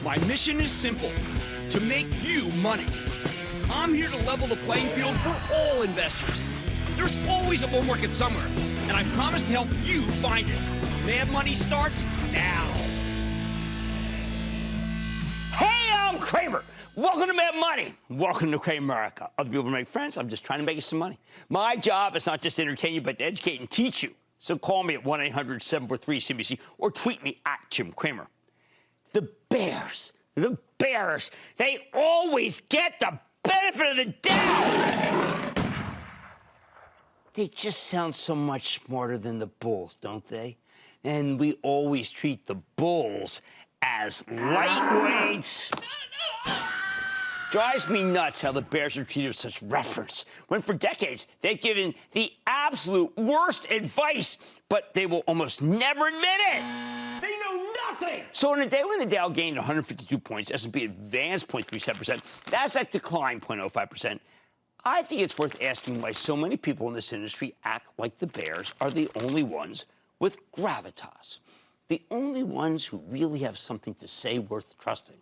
My mission is simple, to make you money. I'm here to level the playing field for all investors. There's always a bull market somewhere, and I promise to help you find it. Mad Money starts now. Hey, I'm Cramer. Welcome to Mad Money. Welcome to Cramerica. Other people make friends. I'm just trying to make you some money. My job is not just to entertain you, but to educate and teach you. So call me at 1-800-743-CNBC or tweet me at Jim Cramer. The bearish, they always get the benefit of the doubt. They just sound so much smarter than the bulls, don't they? And we always treat the bulls as lightweights. Drives me nuts how the bears are treated with such reverence, when for decades they've given the absolute worst advice, but they will almost never admit it. They know nothing. So in a day when the Dow gained 152 points, S&P advanced 0.37%, NASDAQ declined 0.05%, I think it's worth asking why so many people in this industry act like the bears are the only ones with gravitas, the only ones who really have something to say worth trusting.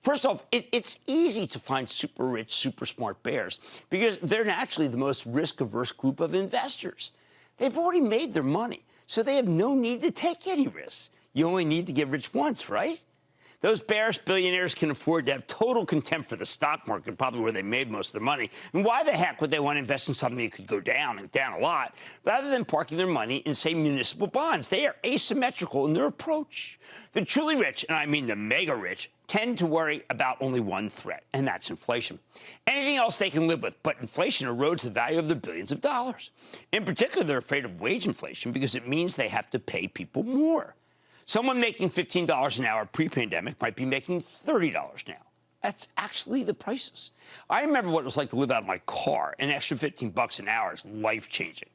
First off, it's easy to find super rich, super smart bears because they're naturally the most risk-averse group of investors. They've already made their money, so they have no need to take any risks. You only need to get rich once, right? Those bearish billionaires can afford to have total contempt for the stock market, probably where they made most of their money. And why the heck would they want to invest in something that could go down and down a lot, rather than parking their money in, say, municipal bonds? They are asymmetrical in their approach. The truly rich, and I mean the mega rich, tend to worry about only one threat, and that's inflation. Anything else they can live with, but inflation erodes the value of their billions of dollars. In particular, they're afraid of wage inflation because it means they have to pay people more. Someone making $15 an hour pre-pandemic might be making $30 now. That's actually the prices. I remember what it was like to live out of my car. An extra $15 an hour is life-changing.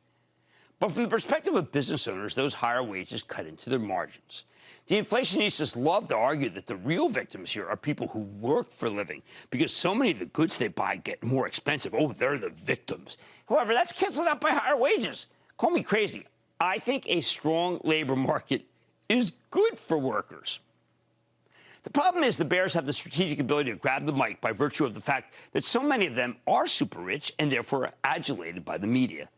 But from the perspective of business owners, those higher wages cut into their margins. The inflationistas love to argue that the real victims here are people who work for a living because so many of the goods they buy get more expensive. Oh, they're the victims. However, that's canceled out by higher wages. Call me crazy. I think a strong labor market is good for workers. The problem is the bears have the strategic ability to grab the mic by virtue of the fact that so many of them are super rich and therefore adulated by the media.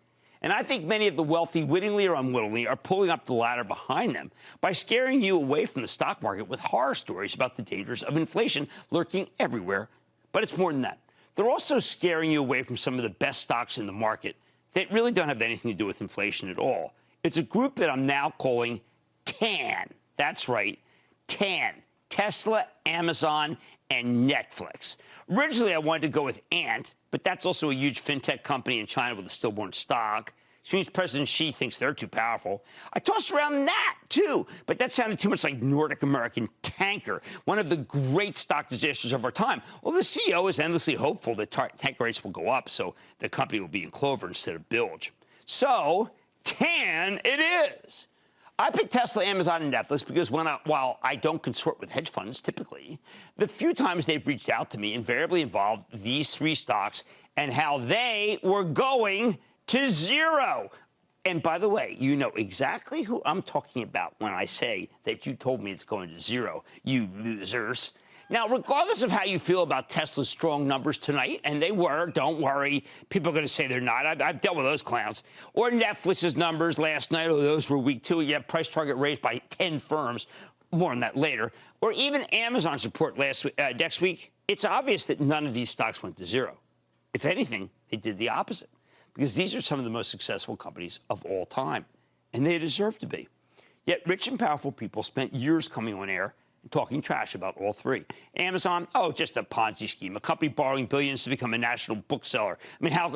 And I think many of the wealthy, wittingly or unwittingly, are pulling up the ladder behind them by scaring you away from the stock market with horror stories about the dangers of inflation lurking everywhere. But it's more than that. They're also scaring you away from some of the best stocks in the market that really don't have anything to do with inflation at all. It's a group that I'm now calling TAN. That's right, TAN. Tesla, Amazon, and Netflix. Originally, I wanted to go with Ant, but that's also a huge fintech company in China with a stillborn stock. Which means President Xi thinks they're too powerful. I tossed around that, too, but that sounded too much like Nordic American Tanker, one of the great stock disasters of our time. Well, the CEO is endlessly hopeful that tanker rates will go up, so the company will be in clover instead of bilge. So, TAN it is. I picked Tesla, Amazon, and Netflix because while I don't consort with hedge funds typically, the few times they've reached out to me invariably involved these three stocks and how they were going to zero. And by the way, you know exactly who I'm talking about when I say that you told me it's going to zero, you losers. Now, regardless of how you feel about Tesla's strong numbers tonight, and they were, don't worry, people are going to say they're not. I've dealt with those clowns. Or Netflix's numbers last night, oh, those were weak too. Yeah, price target raised by 10 firms. More on that later. Or even Amazon's report next week. It's obvious that none of these stocks went to zero. If anything, they did the opposite. Because these are some of the most successful companies of all time. And they deserve to be. Yet rich and powerful people spent years coming on air talking trash about all three. Amazon, oh, just a Ponzi scheme, a company borrowing billions to become a national bookseller. I mean, how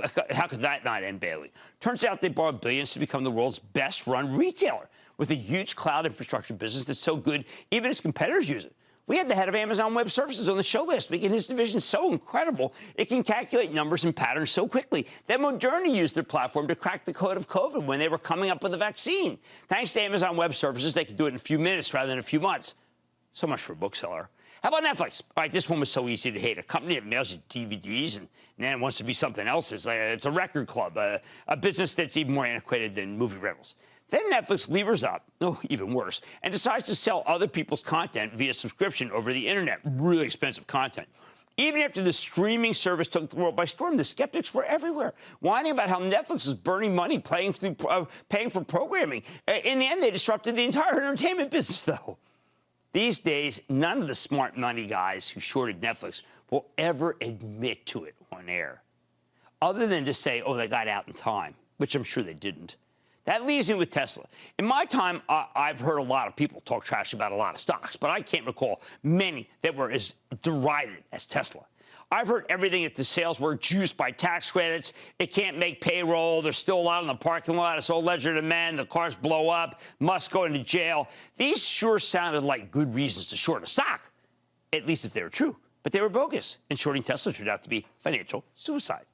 could that not end badly? Turns out they borrowed billions to become the world's best-run retailer with a huge cloud infrastructure business that's so good even its competitors use it. We had the head of Amazon Web Services on the show last week, and his division is so incredible it can calculate numbers and patterns so quickly that Moderna used their platform to crack the code of COVID when they were coming up with a vaccine. Thanks to Amazon Web Services, they could do it in a few minutes rather than a few months. So much for a bookseller. How about Netflix? All right, this one was so easy to hate. A company that mails you DVDs and then wants to be something else. It's a record club, a business that's even more antiquated than movie rentals. Then Netflix levers up, even worse, and decides to sell other people's content via subscription over the internet, really expensive content. Even after the streaming service took the world by storm, the skeptics were everywhere, whining about how Netflix is burning money paying for programming. In the end, they disrupted the entire entertainment business, though. These days, none of the smart money guys who shorted Netflix will ever admit to it on air, other than to say, oh, they got out in time, which I'm sure they didn't. That leaves me with Tesla. In my time, I've heard a lot of people talk trash about a lot of stocks, but I can't recall many that were as derided as Tesla. I've heard everything that the sales were juiced by tax credits. It can't make payroll. There's still a lot in the parking lot. It's all ledger to men. The cars blow up. Musk go into jail. These sure sounded like good reasons to short a stock, at least if they were true. But they were bogus, and shorting Tesla turned out to be financial suicide.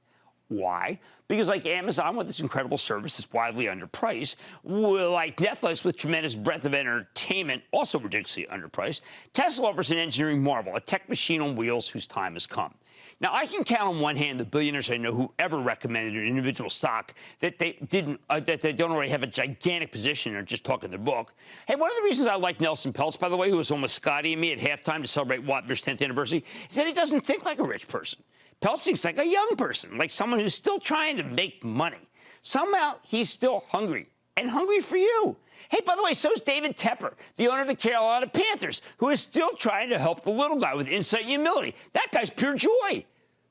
Why? Because like Amazon with its incredible service that's widely underpriced, like Netflix with tremendous breadth of entertainment, also ridiculously underpriced, Tesla offers an engineering marvel, a tech machine on wheels whose time has come. Now, I can count on one hand the billionaires I know who ever recommended an individual stock that they don't already have a gigantic position or just talking their book. Hey, one of the reasons I like Nelson Peltz, by the way, who was almost Scotty and me at halftime to celebrate Wapner's 10th anniversary, is that he doesn't think like a rich person. Peltz thinks like a young person, like someone who's still trying to make money. Somehow, he's still hungry, and hungry for you. Hey, by the way, so is David Tepper, the owner of the Carolina Panthers, who is still trying to help the little guy with insight and humility. That guy's pure joy.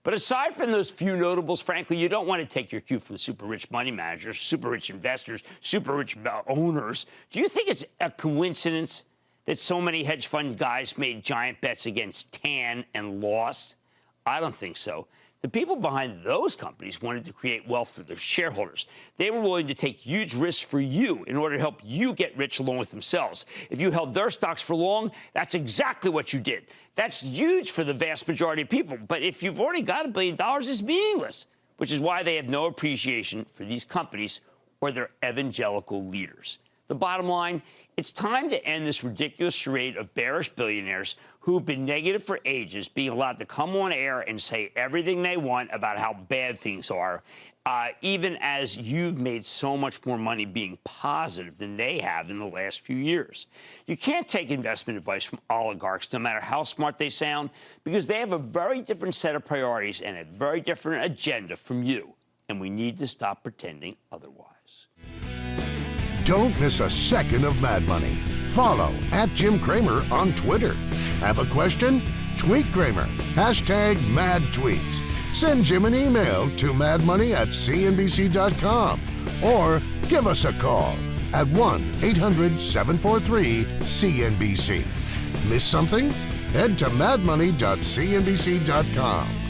But aside from those few notables, frankly, you don't want to take your cue from super rich money managers, super rich investors, super rich owners. Do you think it's a coincidence that so many hedge fund guys made giant bets against TAN and lost? I don't think so. The people behind those companies wanted to create wealth for their shareholders. They were willing to take huge risks for you in order to help you get rich along with themselves. If you held their stocks for long, that's exactly what you did. That's huge for the vast majority of people. But if you've already got $1 billion, it's meaningless, which is why they have no appreciation for these companies or their evangelical leaders. The bottom line, it's time to end this ridiculous charade of bearish billionaires who've been negative for ages, being allowed to come on air and say everything they want about how bad things are, even as you've made so much more money being positive than they have in the last few years. You can't take investment advice from oligarchs, no matter how smart they sound, because they have a very different set of priorities and a very different agenda from you. And we need to stop pretending otherwise. Don't miss a second of Mad Money. Follow @Jim Cramer on Twitter. Have a question? Tweet Cramer. #MadTweets. Send Jim an email to madmoney@cnbc.com or give us a call at 1-800-743-CNBC. Miss something? Head to madmoney.cnbc.com.